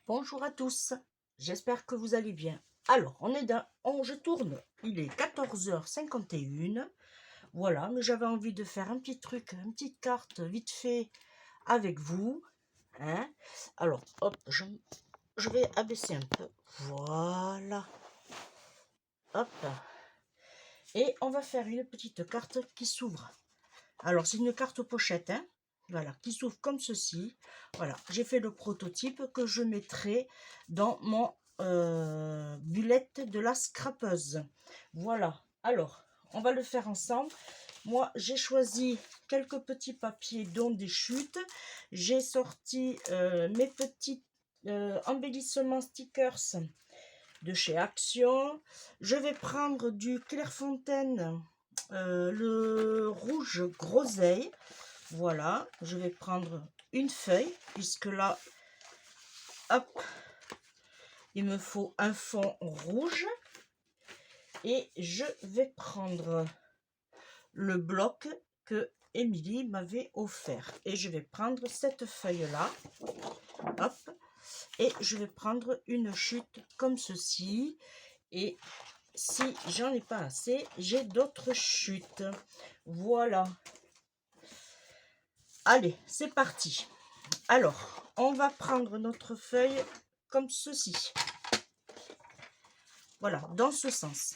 Bonjour à tous, j'espère que vous allez bien. Alors, je tourne, il est 14h51. Voilà, mais j'avais envie de faire un petit truc, une petite carte vite fait avec vous. Hein. Alors, hop, je vais abaisser un peu. Voilà. Hop. Et on va faire une petite carte qui s'ouvre. Alors, c'est une carte pochette, hein. Voilà, qui s'ouvre comme ceci. Voilà, j'ai fait le prototype que je mettrai dans mon bullette de la scrapeuse. Voilà, alors, on va le faire ensemble. Moi, j'ai choisi quelques petits papiers, dont des chutes. J'ai sorti mes petits embellissements stickers de chez Action. Je vais prendre du Clairefontaine, le rouge groseille. Voilà, je vais prendre une feuille, puisque là, hop, il me faut un fond rouge. Et je vais prendre le bloc que Émilie m'avait offert. Et je vais prendre cette feuille-là, hop, et je vais prendre une chute comme ceci. Et si j'en ai pas assez, j'ai d'autres chutes. Voilà. Allez, c'est parti. Alors, on va prendre notre feuille comme ceci. Voilà, dans ce sens.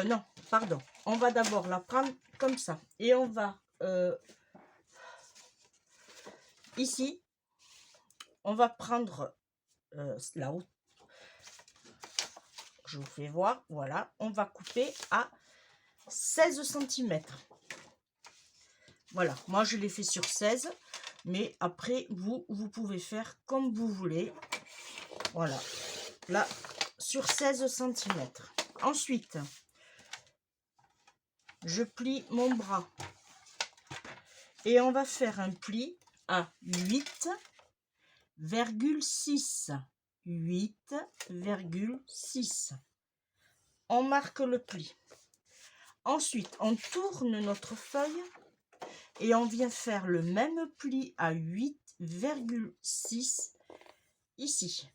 Non, pardon. On va d'abord la prendre comme ça. Et on va, ici, on va prendre là-haut. Je vous fais voir. Voilà, on va couper à 16 cm. Voilà, moi je l'ai fait sur 16. Mais après, vous pouvez faire comme vous voulez. Voilà, là, sur 16 cm. Ensuite, je plie mon bras. Et on va faire un pli à 8,6. 8,6. On marque le pli. Ensuite, on tourne notre feuille et on vient faire le même pli à 8,6 ici.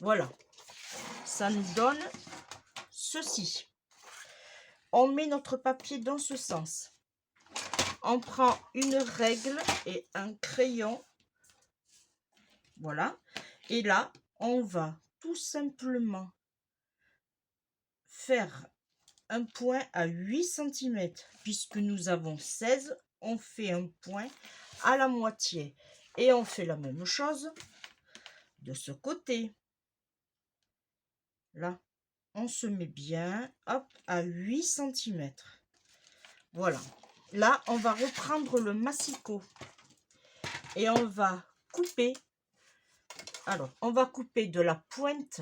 Voilà. Ça nous donne ceci. On met notre papier dans ce sens. On prend une règle et un crayon. Voilà. Et là, on va tout simplement faire un point à 8 cm. Puisque nous avons 16, on fait un point à la moitié. Et on fait la même chose de ce côté. Là, on se met bien, hop, à 8 cm. Voilà. Là, on va reprendre le massicot. Et on va couper. Alors, on va couper de la pointe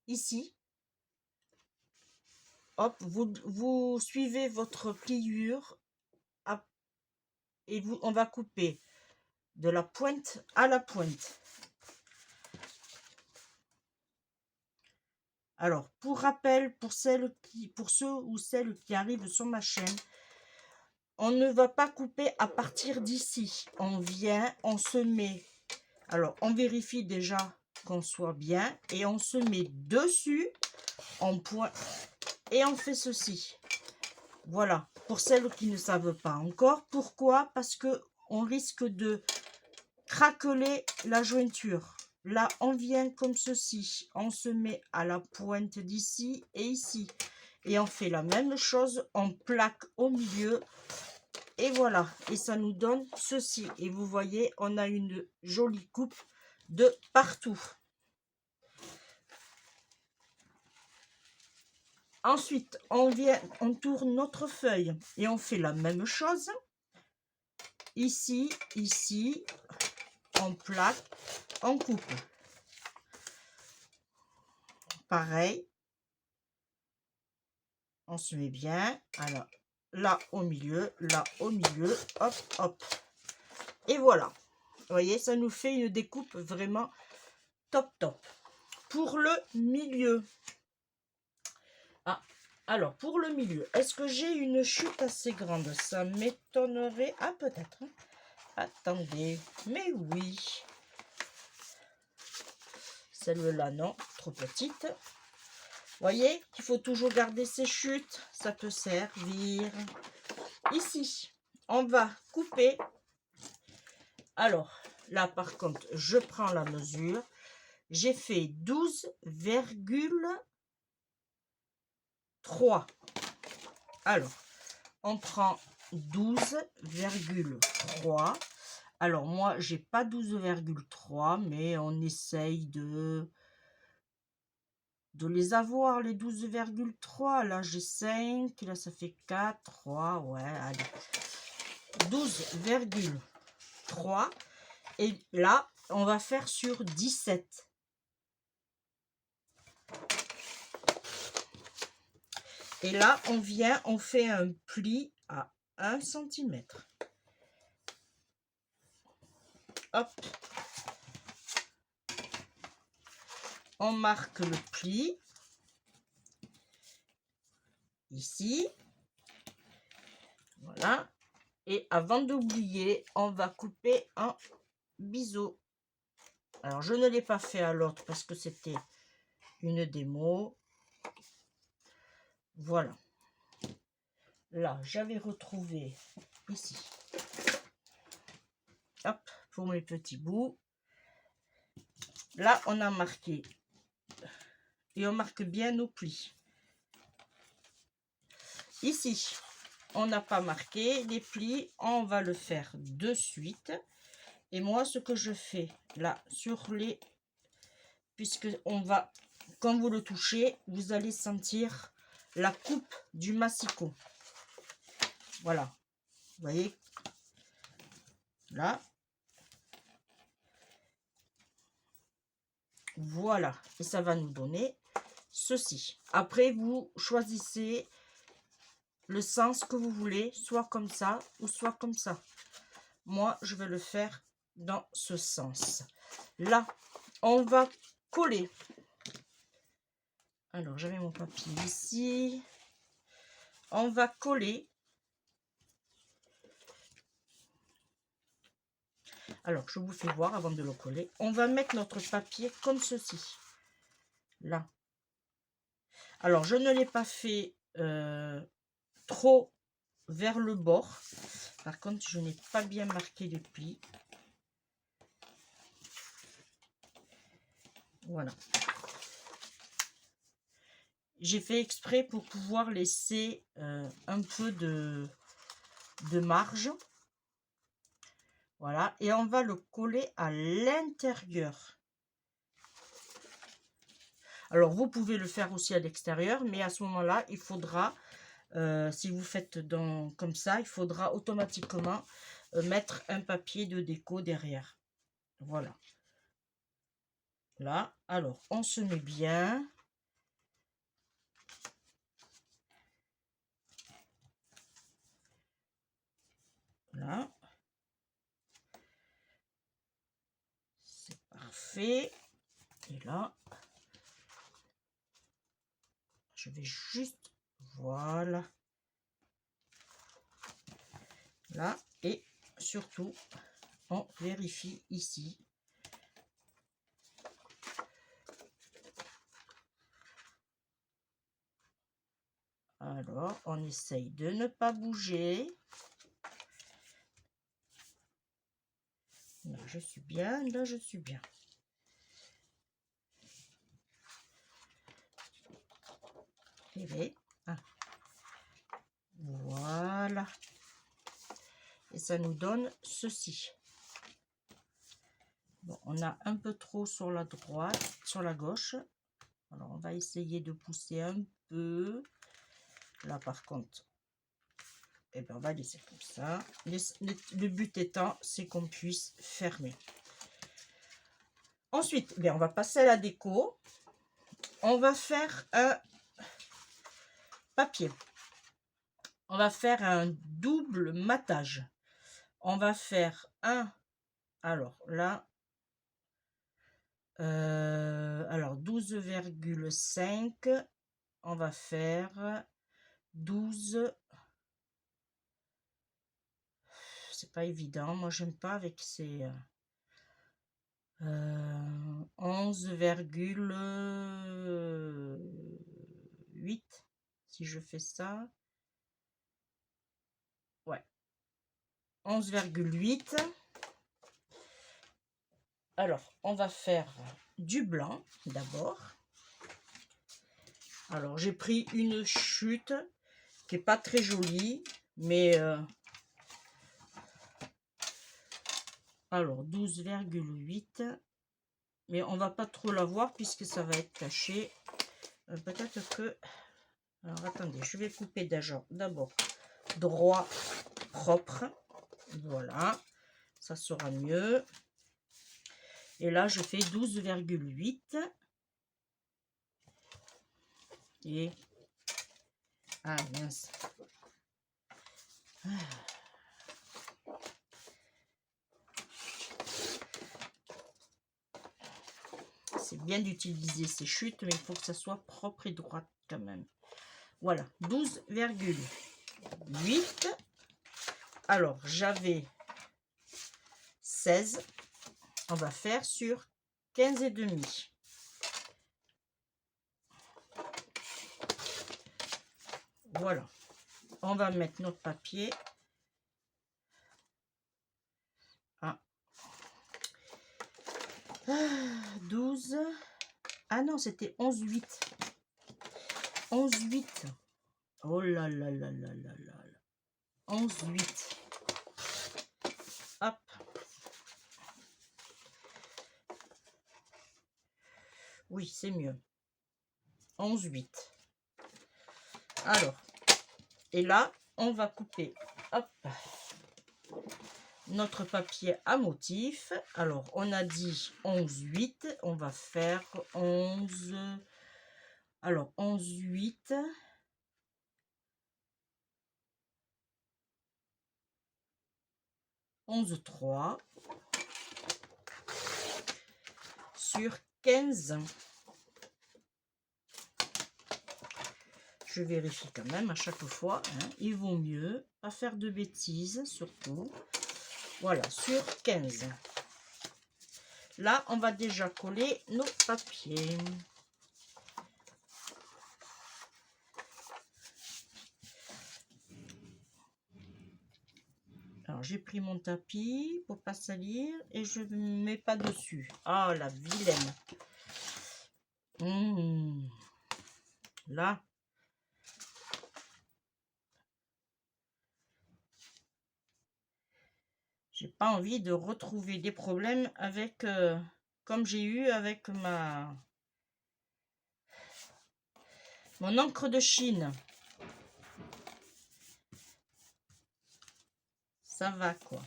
ici. Hop, vous suivez votre pliure. Hop, et on va couper de la pointe à la pointe. Alors, pour rappel, pour ceux ou celles qui arrivent sur ma chaîne, on ne va pas couper à partir d'ici. On vient, on se met. Alors, on vérifie déjà qu'on soit bien et on se met dessus, on pointe et on fait ceci. Voilà, pour celles qui ne savent pas encore. Pourquoi? Parce que on risque de craqueler la jointure. Là, on vient comme ceci. On se met à la pointe d'ici et ici. Et on fait la même chose. On plaque au milieu. Et voilà. Et ça nous donne ceci. Et vous voyez, on a une jolie coupe de partout. Ensuite, on tourne notre feuille. Et on fait la même chose. Ici, ici. On plaque. On coupe. Pareil. On se met bien. Alors, là au milieu, hop, hop. Et voilà. Vous voyez, ça nous fait une découpe vraiment top, top. Pour le milieu. Ah, alors, pour le milieu, est-ce que j'ai une chute assez grande? Ça m'étonnerait. Ah, peut-être. Attendez. Mais oui. Celle-là, non, trop petite. Voyez qu'il faut toujours garder ses chutes, ça peut servir. Ici, on va couper. Alors, là, par contre, je prends la mesure. J'ai fait 12,3. Alors, on prend 12,3. Alors, moi, j'ai pas 12,3, mais on essaye de les avoir, les 12,3. Là, j'ai 5. Là, ça fait 4, 3. Ouais, allez. 12,3. Et là, on va faire sur 17. Et là, on fait un pli à 1 cm. Hop. On marque le pli. Ici. Voilà. Et avant d'oublier, on va couper un biseau. Alors, je ne l'ai pas fait à l'autre parce que c'était une démo. Voilà. Là, j'avais retrouvé ici. Hop, pour mes petits bouts. Là, on a marqué. Et on marque bien nos plis. Ici, on n'a pas marqué les plis. On va le faire de suite. Et moi, ce que je fais là, sur les... Puisque on va... Quand vous le touchez, vous allez sentir la coupe du massicot. Voilà. Vous voyez? Là. Voilà. Et ça va nous donner ceci. Après, vous choisissez le sens que vous voulez, soit comme ça ou soit comme ça. Moi, je vais le faire dans ce sens. Là, on va coller. Alors, j'avais mon papier ici. On va coller. Alors, je vous fais voir avant de le coller. On va mettre notre papier comme ceci. Là. Alors, je ne l'ai pas fait trop vers le bord. Par contre, je n'ai pas bien marqué les plis. Voilà. J'ai fait exprès pour pouvoir laisser un peu de marge. Voilà. Et on va le coller à l'intérieur. Alors, vous pouvez le faire aussi à l'extérieur, mais à ce moment-là, il faudra, si vous faites comme ça, il faudra automatiquement mettre un papier de déco derrière. Voilà. Là, alors, on se met bien. Là. C'est parfait. Et là, je vais juste, voilà. Là, et surtout, on vérifie ici. Alors, on essaye de ne pas bouger. Là, je suis bien. Là, je suis bien. Et voilà. Et ça nous donne ceci. Bon, on a un peu trop sur la droite, sur la gauche. Alors, on va essayer de pousser un peu. Là, par contre, eh bien, on va laisser comme ça. Le but étant, c'est qu'on puisse fermer. Ensuite, bien, on va passer à la déco. On va faire un papier. On va faire un double matage. On va faire un... Alors, là... alors, 12,5. On va faire 12... C'est pas évident. Moi, j'aime pas avec ces... 11, 11,8. Si je fais ça, ouais, 11,8. Alors, on va faire du blanc d'abord. Alors, j'ai pris une chute qui est pas très jolie, mais alors 12,8, mais on va pas trop la voir puisque ça va être caché. Peut-être que, alors attendez, je vais couper d'abord droit, propre, voilà, ça sera mieux. Et là je fais 12,8 et ah mince. C'est bien d'utiliser ces chutes, mais il faut que ça soit propre et droite quand même. Voilà, 12,8. Alors, j'avais 16. On va faire sur 15,5. Voilà. On va mettre notre papier. Ah. 12. Ah non, c'était 11,8. 11,8. Oh là là là là là là. 11,8. Hop. Oui, c'est mieux. 11,8. Alors, et là, on va couper, hop, notre papier à motif. Alors, on a dit 11,8. On va faire 11. Alors, 11,8. 11,3 sur 15. Je vérifie quand même à chaque fois, hein. Il vaut mieux pas faire de bêtises, surtout. Voilà, sur 15. Là, on va déjà coller nos papiers. Alors, j'ai pris mon tapis pour pas salir et je ne mets pas dessus. Ah, la vilaine. Là. J'ai pas envie de retrouver des problèmes avec, comme j'ai eu avec mon encre de Chine. Ça va quoi.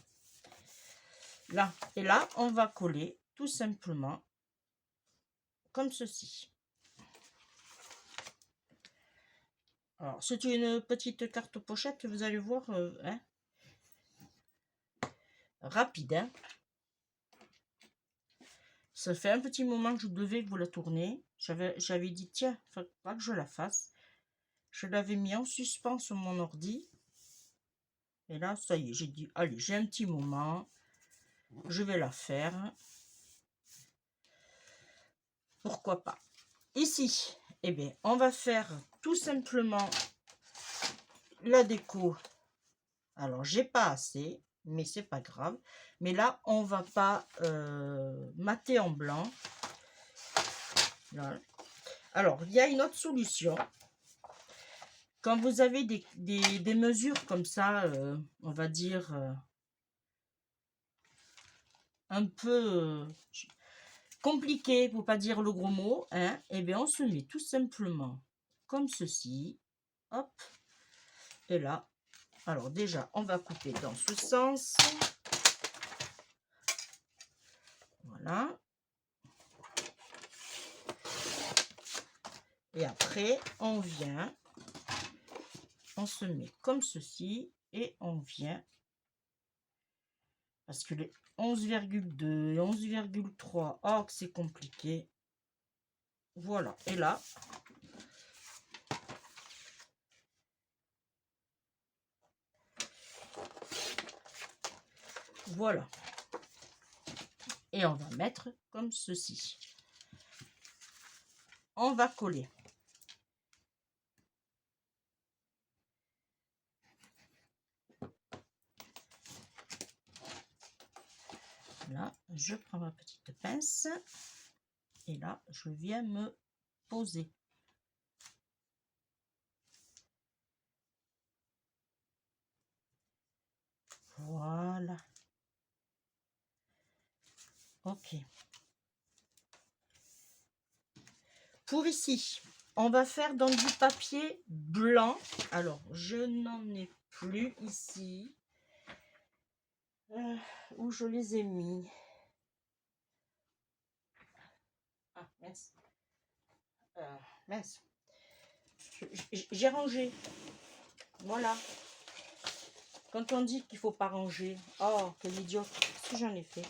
Là, et là, on va coller tout simplement comme ceci. Alors, c'est une petite carte pochette, vous allez voir, hein, rapide. Hein. Ça fait un petit moment que je devais vous la tourner. J'avais dit, tiens, il faut pas que je la fasse. Je l'avais mis en suspens sur mon ordi. Et là, ça y est, j'ai dit, allez, j'ai un petit moment. Je vais la faire. Pourquoi pas. Ici, eh bien, on va faire tout simplement la déco. Alors, j'ai pas assez, mais c'est pas grave. Mais là, on va pas mater en blanc. Là. Alors, il y a une autre solution. Quand vous avez des mesures comme ça, on va dire un peu compliquées, pour pas dire le gros mot, hein, et bien on se met tout simplement comme ceci. Hop. Et là, alors déjà, on va couper dans ce sens. Voilà. Et après, on vient, on se met comme ceci et on vient, parce que les 11,2 et 11,3, oh que c'est compliqué. Voilà, et là, voilà. Et on va mettre comme ceci. on va coller. Là, je prends ma petite pince et là, je viens me poser. Voilà. Ok. Pour ici, on va faire dans du papier blanc. Alors, je n'en ai plus ici. Où je les ai mis. Ah, mince. Mince. J'ai rangé. Voilà. Quand on dit qu'il faut pas ranger. Oh, quel idiot. Qu'est-ce que j'en ai fait?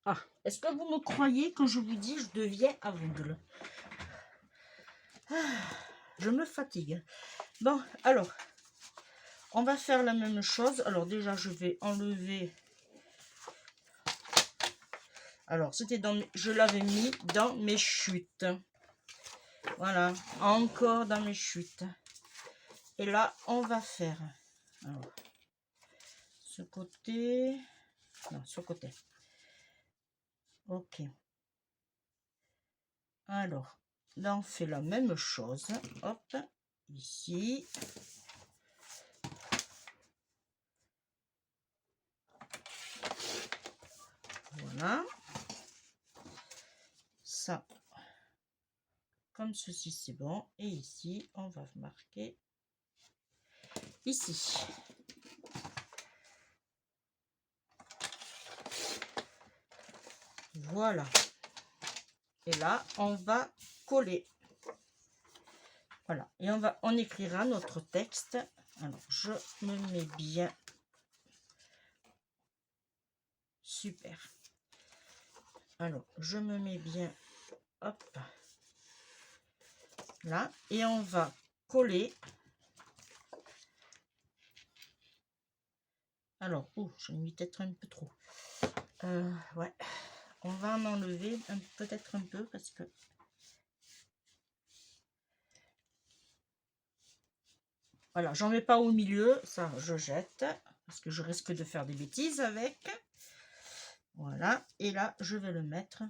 Ah, est-ce que vous me croyez quand je vous dis je deviens aveugle? Je me fatigue. Bon, alors, on va faire la même chose. Alors déjà, je vais enlever. Alors, c'était dans je l'avais mis dans mes chutes. Voilà, encore dans mes chutes. Et là, on va faire alors, ce côté. Non, ce côté. Ok. Alors, là, on fait la même chose. Hop, ici. Voilà. Ça, comme ceci, c'est bon. Et ici, on va marquer ici. Voilà. Et là, on va coller. Voilà. Et on écrira notre texte. Alors, je me mets bien. Super. Alors, je me mets bien. Hop. Là. Et on va coller. Alors, oh, j'en ai mis peut-être un peu trop. Ouais. On va en enlever peut-être un peu parce que... Voilà, j'en mets pas au milieu. Ça, je jette. Parce que je risque de faire des bêtises avec. Voilà. Et là, je vais le mettre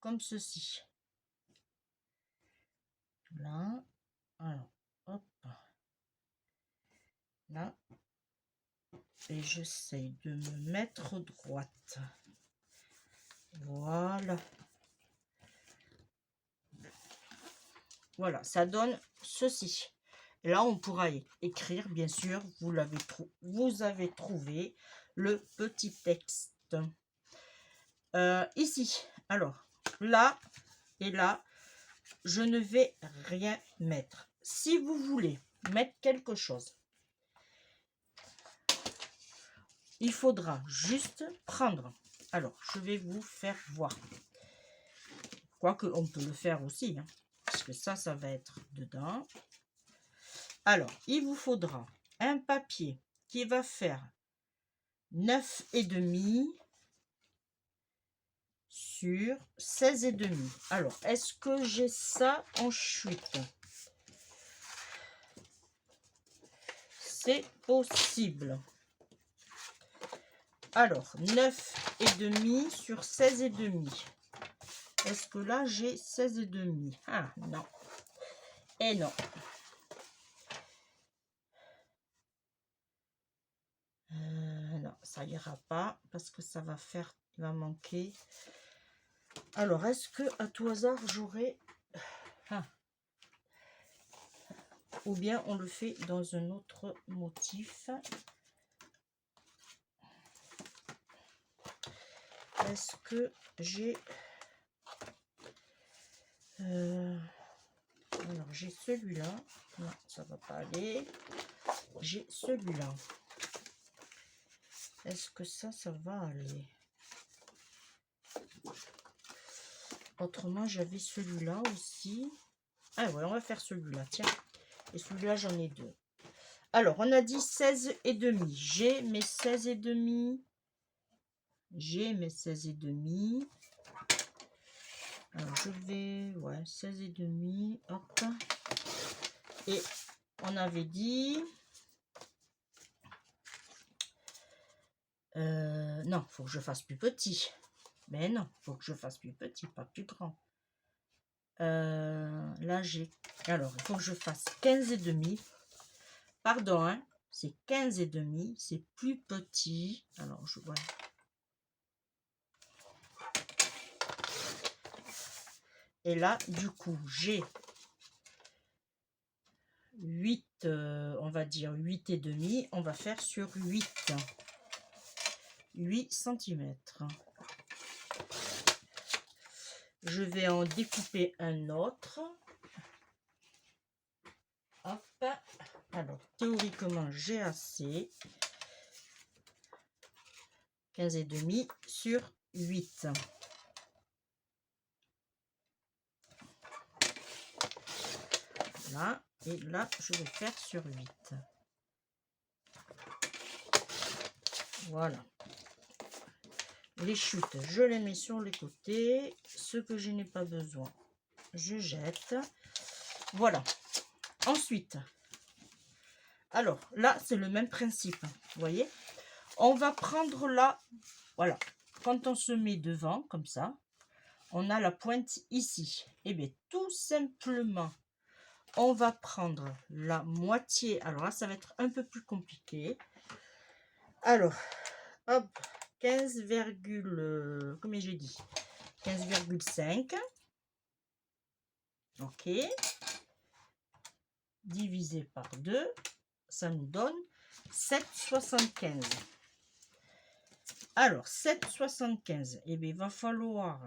comme ceci. Là. Alors, hop. Là. Et j'essaye de me mettre droite. Voilà. Voilà, ça donne ceci. Et là, on pourra écrire, bien sûr, vous avez trouvé le petit texte. Ici, alors, là et là, je ne vais rien mettre. Si vous voulez mettre quelque chose, il faudra juste prendre. Alors, je vais vous faire voir. Quoique, on peut le faire aussi, hein, parce que ça va être dedans. Alors, il vous faudra un papier qui va faire 9,5 sur 16,5. Alors, est-ce que j'ai ça en chute? C'est possible. Alors, 9,5 sur 16,5. Est-ce que là, j'ai 16,5? Ah, non. Et non. Non, ça ira pas parce que ça va faire, il va manquer. Alors, est-ce que à tout hasard, j'aurai... Ah. Ou bien on le fait dans un autre motif. Est-ce que j'ai... Alors, j'ai celui-là. Non, ça va pas aller. J'ai celui-là. Est-ce que ça va aller? Autrement, j'avais celui-là aussi. Ah ouais, on va faire celui-là, tiens. Et celui-là, j'en ai deux. Alors, on a dit 16,5. J'ai mes 16,5. J'ai mes 16,5. Alors, je vais... Ouais, 16,5. Hop. Et on avait dit... non, faut que je fasse plus petit. Mais non, faut que je fasse plus petit, pas plus grand. Là, j'ai... Alors, il faut que je fasse 15,5. Pardon, hein, c'est 15,5. C'est plus petit. Alors, je vois... Et là, du coup, j'ai 8, on va dire 8,5. On va faire sur 8 cm. Je vais en découper un autre. Hop. Alors, théoriquement, j'ai assez. 15,5 sur 8. Là, et là, je vais faire sur 8. Voilà. Les chutes, je les mets sur les côtés. Ce que je n'ai pas besoin, je jette. Voilà. Ensuite, alors là, c'est le même principe. Vous voyez, on va prendre là, voilà. Quand on se met devant, comme ça, on a la pointe ici. Et bien, tout simplement, on va prendre la moitié. Alors là, ça va être un peu plus compliqué. Alors, hop, 15, combien j'ai dit 15,5. Ok. Divisé par 2, ça nous donne 7,75. Alors, 7,75. Eh bien, il va falloir...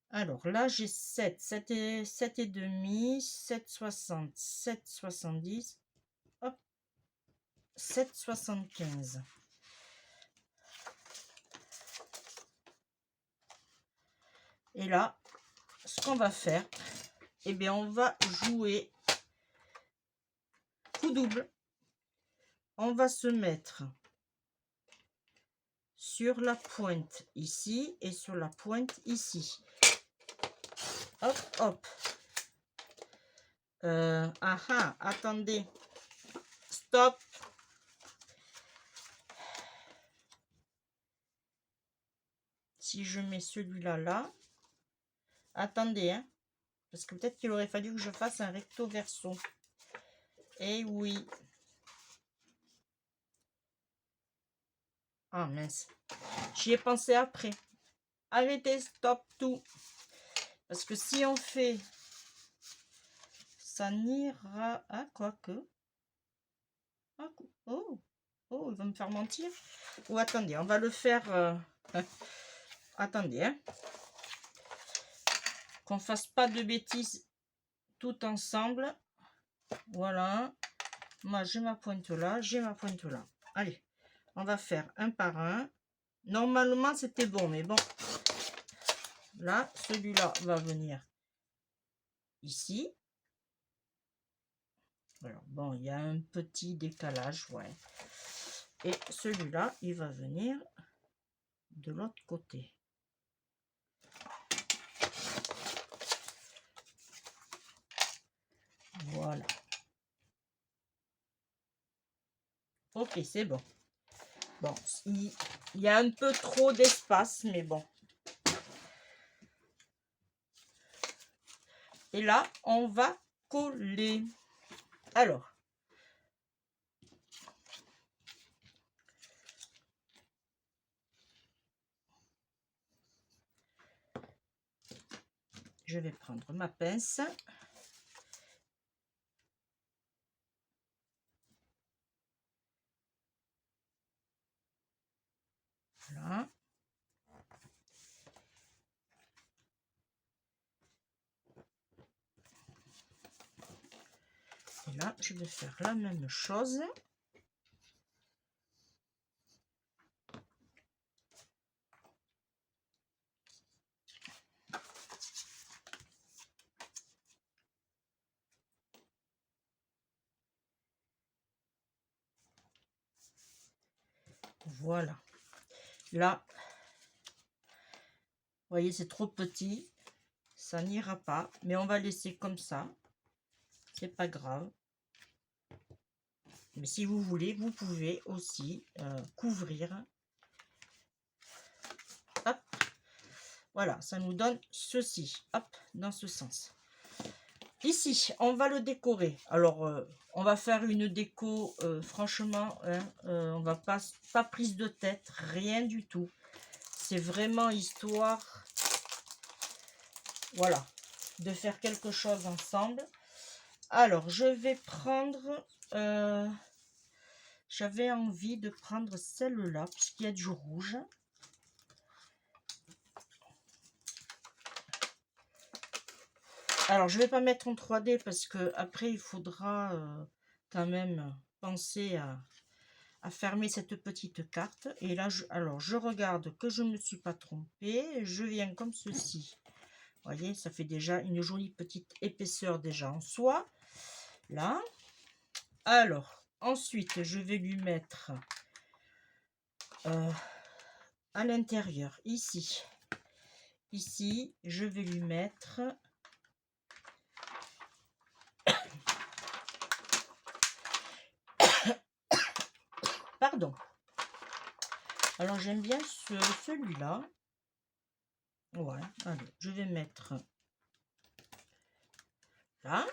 Alors là, j'ai 7 et demi, 7,60, 7,70. Hop, 7,75. Et là, ce qu'on va faire, eh bien, on va jouer coup double. On va se mettre sur la pointe ici et sur la pointe ici. Hop, hop. Attendez. Stop. Si je mets celui-là là. Attendez, hein. Parce que peut-être qu'il aurait fallu que je fasse un recto verso. Eh oui. Ah mince. J'y ai pensé après. Arrêtez, stop, tout. Parce que si on fait... Ça n'ira... Ah, quoique. Ah, oh, il va me faire mentir. Ou attendez, on va le faire... Attendez, hein. Qu'on fasse pas de bêtises tout ensemble. Voilà. Moi, j'ai ma pointe là, j'ai ma pointe là. Allez, on va faire un par un. Normalement, c'était bon, mais bon. Là, celui-là va venir ici. Alors, bon, il y a un petit décalage, ouais. Et celui-là, il va venir de l'autre côté. Voilà. Ok, c'est bon. Bon, il y a un peu trop d'espace, mais bon. Et là, on va coller. Alors, je vais prendre ma pince. Voilà. Et là, je vais faire la même chose. Voilà. Là, vous voyez, c'est trop petit. Ça n'ira pas. Mais on va laisser comme ça. C'est pas grave. Mais si vous voulez, vous pouvez aussi couvrir. Hop. Voilà, ça nous donne ceci. Hop, dans ce sens. Ici, on va le décorer. Alors, on va faire une déco, franchement, hein, on va pas prise de tête, rien du tout. C'est vraiment histoire, voilà, de faire quelque chose ensemble. Alors, je vais prendre, j'avais envie de prendre celle-là, puisqu'il y a du rouge. Alors, je vais pas mettre en 3D parce que après il faudra quand même penser à fermer cette petite carte. Et là, alors, je regarde que je ne me suis pas trompée. Je viens comme ceci. Vous voyez, ça fait déjà une jolie petite épaisseur déjà en soi. Là. Alors, ensuite, je vais lui mettre à l'intérieur, ici. Ici, je vais lui mettre... Pardon. Alors, j'aime bien celui-là. Voilà. Allez, je vais mettre là.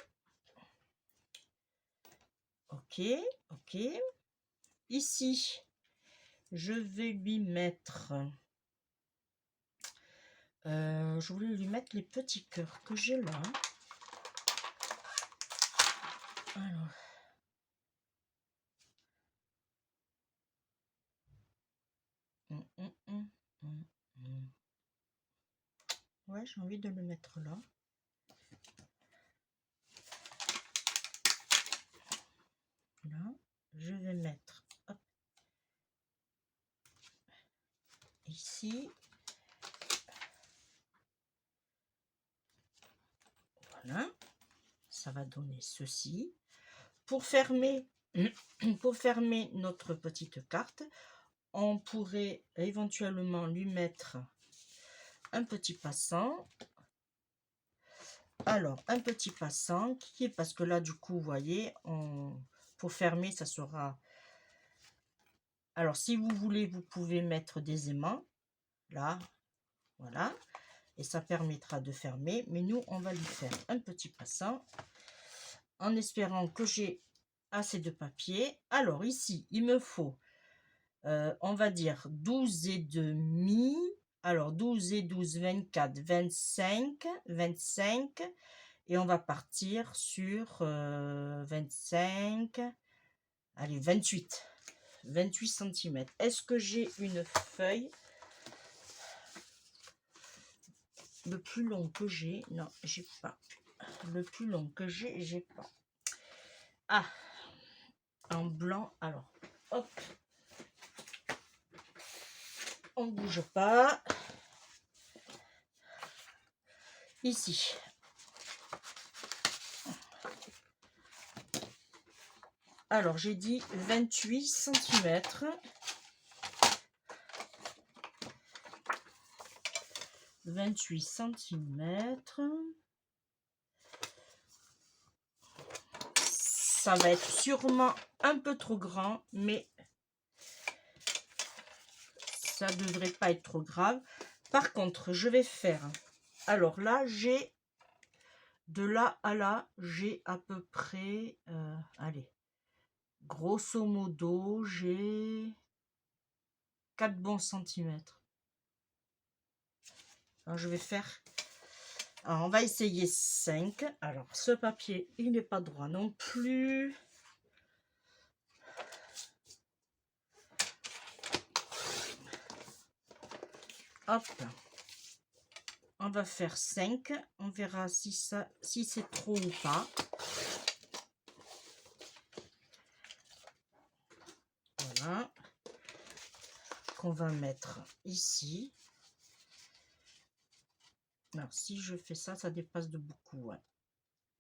Ok, ok. Ici, je vais lui mettre... je voulais lui mettre les petits cœurs que j'ai là. Alors... Ouais, j'ai envie de le mettre là. Là, je vais mettre hop, ici. Voilà, ça va donner ceci. Pour fermer, pour fermer notre petite carte, on pourrait éventuellement lui mettre un petit passant. Alors, un petit passant qui est, parce que là, du coup, vous voyez, pour fermer, ça sera... Alors, si vous voulez, vous pouvez mettre des aimants. Là, voilà. Et ça permettra de fermer. Mais nous, on va lui faire un petit passant. En espérant que j'ai assez de papier. Alors, ici, il me faut, on va dire, 12 et demi. Alors, 12 et 12, 24, 25, 25. Et on va partir sur 25, allez, 28 cm. Est-ce que j'ai une feuille? Le plus long que j'ai, non, j'ai pas. Le plus long que j'ai pas. Ah, en blanc, alors, hop. On bouge pas. Ici. Alors, j'ai dit 28 cm. 28 cm. Ça va être sûrement un peu trop grand, mais ça devrait pas être trop grave. Par contre, je vais faire... Alors là, j'ai... De là à là, j'ai à peu près... allez. Grosso modo, j'ai 4 bons centimètres. Alors, je vais faire... Alors, on va essayer 5. Alors, ce papier, il n'est pas droit non plus. Hop. On va faire 5. On verra si c'est trop ou pas. Voilà. Qu'on va mettre ici. Alors, si je fais ça, ça dépasse de beaucoup. Ouais.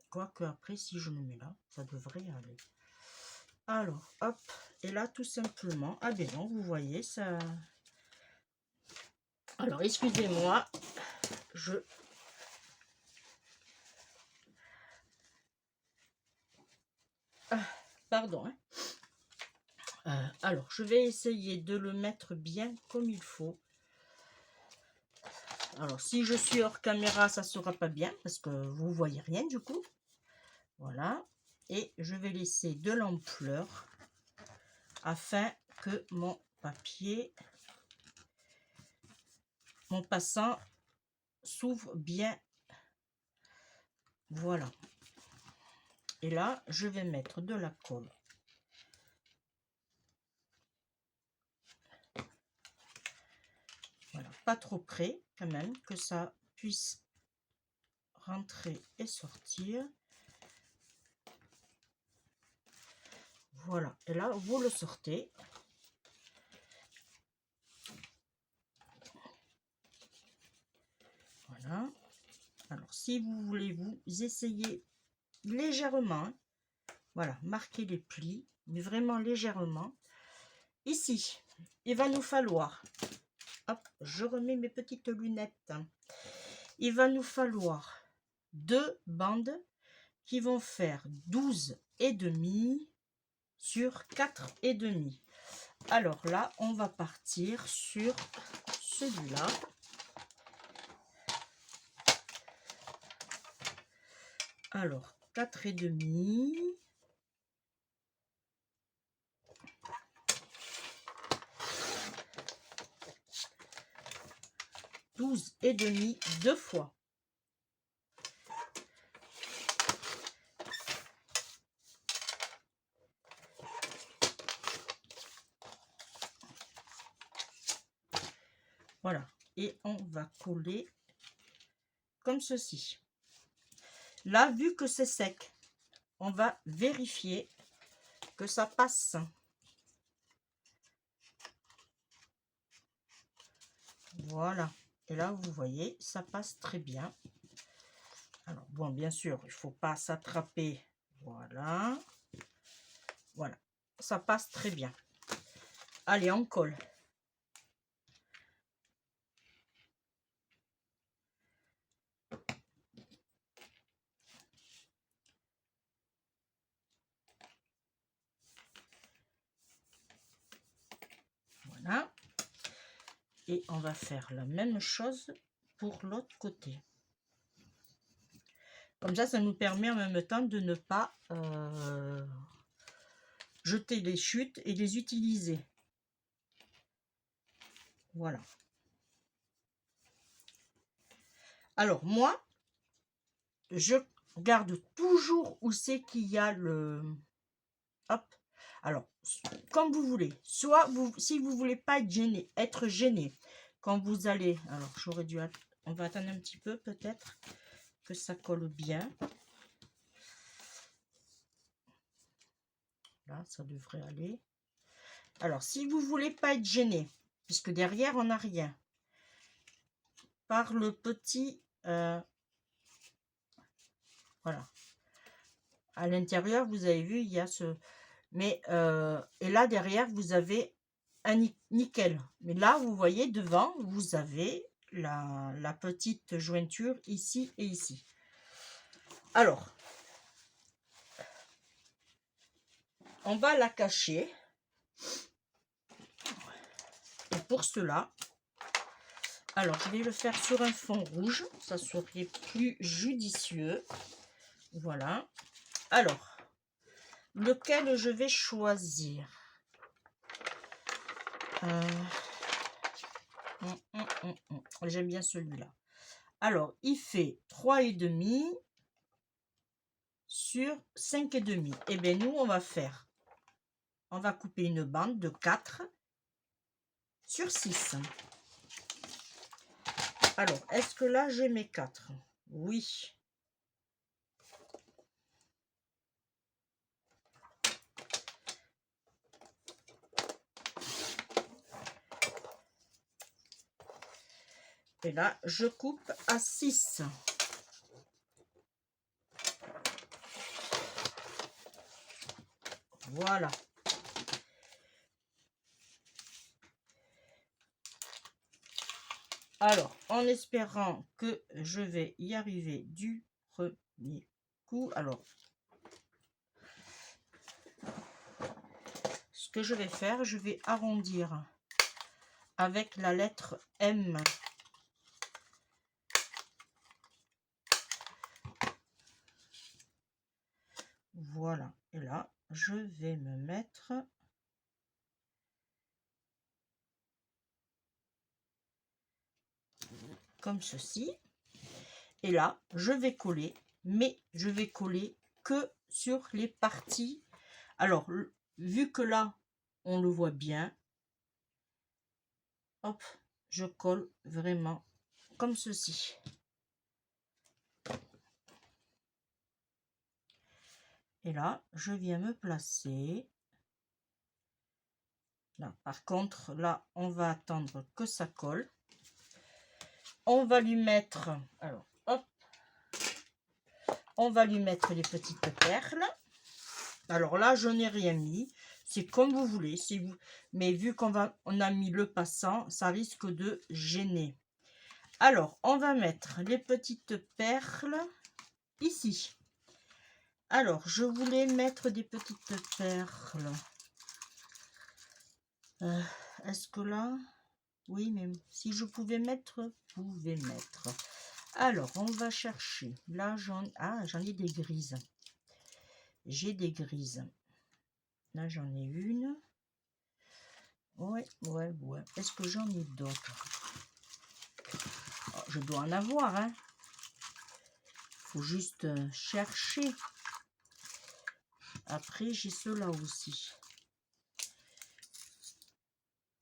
Quoique après, si je le mets là, ça devrait aller. Alors, hop, et là, tout simplement, ah ben non, vous voyez, ça... Alors, excusez-moi, je... pardon, hein. Alors, je vais essayer de le mettre bien comme il faut. Alors, si je suis hors caméra, ça sera pas bien, parce que vous voyez rien du coup. Voilà. Et je vais laisser de l'ampleur afin que mon papier, mon passant, s'ouvre bien. Voilà. Et là, je vais mettre de la colle. Voilà, pas trop près quand même, que ça puisse rentrer et sortir. Voilà, et là, vous le sortez. Voilà. Alors, si vous voulez, vous essayez légèrement. Hein. Voilà, marquez les plis, mais vraiment légèrement. Ici, il va nous falloir... Hop, je remets mes petites lunettes. Il va nous falloir 2 bandes qui vont faire 12,5 sur 4,5. Alors là, on va partir sur celui-là. Alors, 4,5. 12,5 deux fois. Voilà. Et on va coller comme ceci. Là, vu que c'est sec, on va vérifier que ça passe. Voilà. Et là, vous voyez, ça passe très bien. Alors, bon, bien sûr, il ne faut pas s'attraper. Voilà. Voilà. Ça passe très bien. Allez, on colle. Voilà. Et on va faire la même chose pour l'autre côté. Comme ça nous permet en même temps de ne pas jeter les chutes et les utiliser. Voilà. Alors, moi, je garde toujours où c'est qu'il y a le... Hop. Alors, comme vous voulez. Soit, si vous voulez pas être gêné, quand vous allez... Alors, j'aurais dû... On va attendre un petit peu, peut-être, que ça colle bien. Là, ça devrait aller. Alors, si vous voulez pas être gêné, puisque derrière, on n'a rien, par le petit... voilà. À l'intérieur, vous avez vu, il y a ce... Mais, et là, derrière, vous avez un nickel. Mais là, vous voyez, devant, vous avez la petite jointure ici et ici. Alors, on va la cacher. Et pour cela, alors, je vais le faire sur un fond rouge. Ça serait plus judicieux. Voilà. Alors, lequel je vais choisir? J'aime bien celui-là. Alors, il fait 3,5 sur 5,5. Et bien, nous, on va couper une bande de 4 sur 6. Alors, est-ce que là, j'ai mes 4? Oui. Et là, je coupe à 6. Voilà. Alors, en espérant que je vais y arriver du premier coup. Alors, ce que je vais faire, je vais arrondir avec la lettre M. Voilà. Et là, je vais me mettre comme ceci. Et là, je vais coller, mais je vais coller que sur les parties. Alors, vu que là, on le voit bien, hop, je colle vraiment comme ceci. Et là, je viens me placer. Là, par contre, là, on va attendre que ça colle. On va lui mettre, alors, hop, on va lui mettre les petites perles. Alors là, je n'ai rien mis. C'est comme vous voulez. Si vous... Mais vu qu'on a mis le passant, ça risque de gêner. Alors, on va mettre les petites perles ici. Alors, je voulais mettre des petites perles. Est-ce que là... Oui, mais si je pouvais mettre, vous pouvez mettre. Alors, on va chercher. Là, j'en ai des grises. J'ai des grises. Là, j'en ai une. Ouais. Est-ce que j'en ai d'autres? Oh, je dois en avoir, hein. Faut juste chercher. Après, j'ai ceux-là aussi.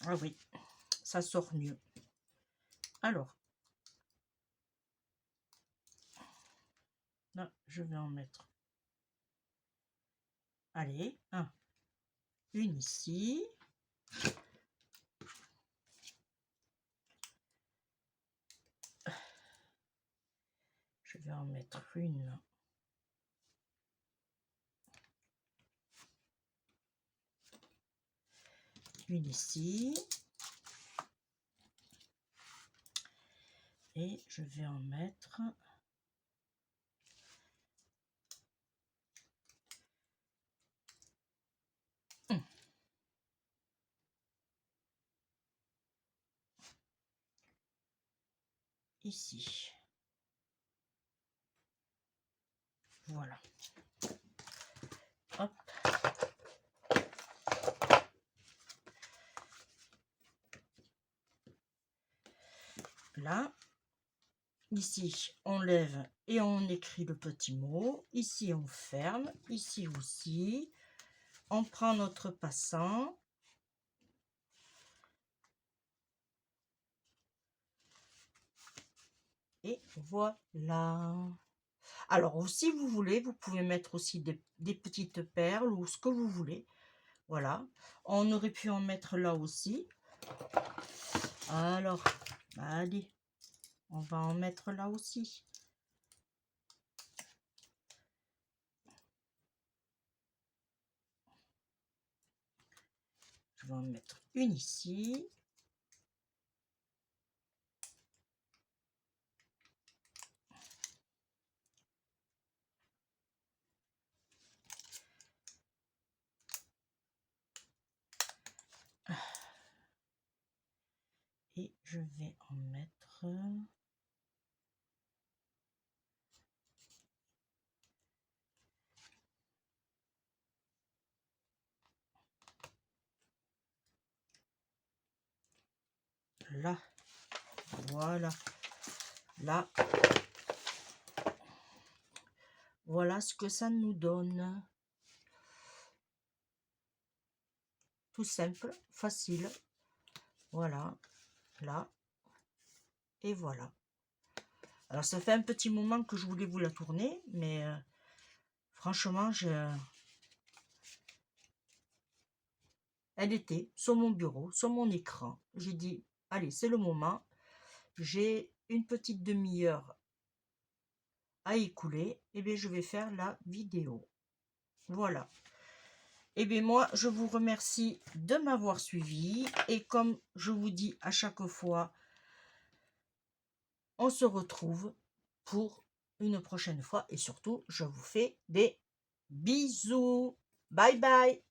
Ah oui, ça sort mieux. Alors, là, je vais en mettre. Allez, une ici. Je vais en mettre une. Une ici. Et je vais en mettre ici. Voilà. Hop. Là. Ici, on lève et on écrit le petit mot. Ici, on ferme. Ici aussi. On prend notre passant. Et voilà. Alors, si vous voulez, vous pouvez mettre aussi des petites perles ou ce que vous voulez. Voilà. On aurait pu en mettre là aussi. Alors, allez. On va en mettre là aussi. Je vais en mettre une ici. Et je vais en mettre... là. Voilà. Là. Voilà ce que ça nous donne. Tout simple, facile. Voilà. Là. Et voilà. Alors, ça fait un petit moment que je voulais vous la tourner, mais franchement, elle était sur mon bureau, sur mon écran. J'ai dit, allez, c'est le moment. J'ai une petite demi-heure à écouler. Et bien, je vais faire la vidéo. Voilà. Eh bien moi, je vous remercie de m'avoir suivi. Et comme je vous dis à chaque fois, on se retrouve pour une prochaine fois. Et surtout, je vous fais des bisous. Bye bye.